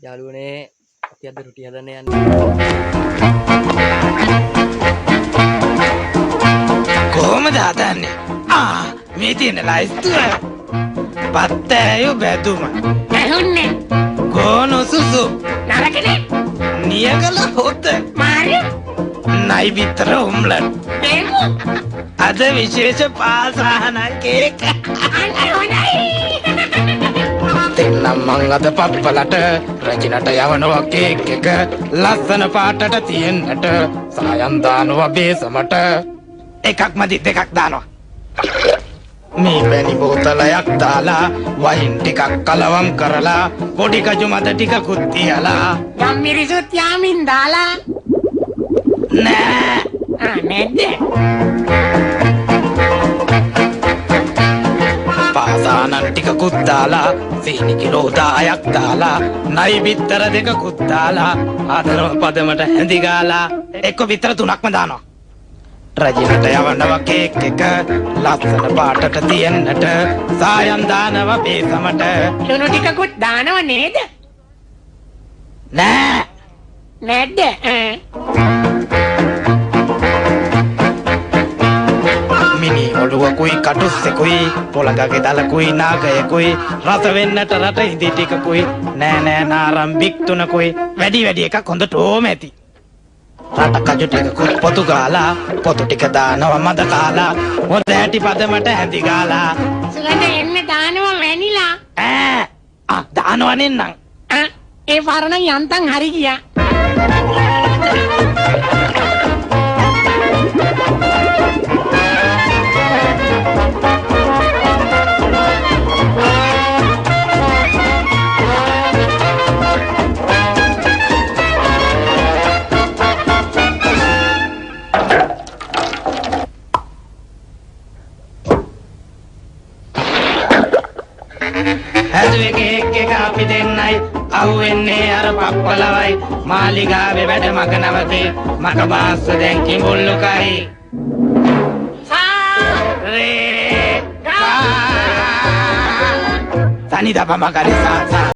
යාළුවනේ අපි අද රුටි හදන්න යන්නේ. කොහොමද හදන්නේ? මේ තියෙන ලයිස්තුව. පත්තෑයු බැදුම. ඇහුන්නේ. ගෝනු සුසු. නරකනේ. නියගල හොත. මාරි. නයි විතර උම්ලට්. බේමු. අද විශේෂ පාසහන කේක. අනේ හොඳයි. දෙන්නම් මං අද පප්පලට රජිනට යවනවා කේක් එක ලස්සන පාටට තියෙන්නට සායම් දානවා බේසමට එකක් මදි දෙකක් දානවා මේ පැණි බෝතලයක් දාලා වයින් ටිකක් කලවම් කරලා පොඩි කජු මත ටිකකුත් තියලා ගම් මිරිසුත් යාමින් දාලා නෑ නැද්ද? පාසානන් ටිකකුත් දාලා සීනි කිලෝ 10ක් දාලා නයි බිත්තර දෙකකුත් දාලා ආදරව පදමට හැඳි ගාලා එක්ක බිත්තර 3ක්ම දානවා රජිනට යවනවා කේක් එක ලස්සන පාටට තියෙන්නට සායම් දානවා බේසමට ලුණු ටිකකුත් දානව නේද? නෑ නැද්ද? මිනි ඔළුවකුයි කටුස්සෙකුයි පොළඟගේ දලකුයි නාගයකුයි රස වෙන්නට රට ඉදි ටිකකුයි නෑ නෑ නාරම්බික් තුනකුයි වැඩි එකක් හොඳට ඕම ඇති රට කජු ටිකකුත් පොතු ගාලා පොතු ටික දානවා මද කාලා හොඳ ඇටි පදමට හැඳි ගාලා සුගඳ එන්න දානව වැනිලා. දානවා නෙන්නම් ඒ පරණ යන්තම් හරි ගියා. හැදුවේ කේක් එක අපි දෙන්නයි අහුවෙන්නේ අර පප්පලවයි මාලිගාවේ වැඩ මග නවතේ මග බාස්ස දැන් කිඹුල්ලුකයි රේ තනි දපම කරේ සාසා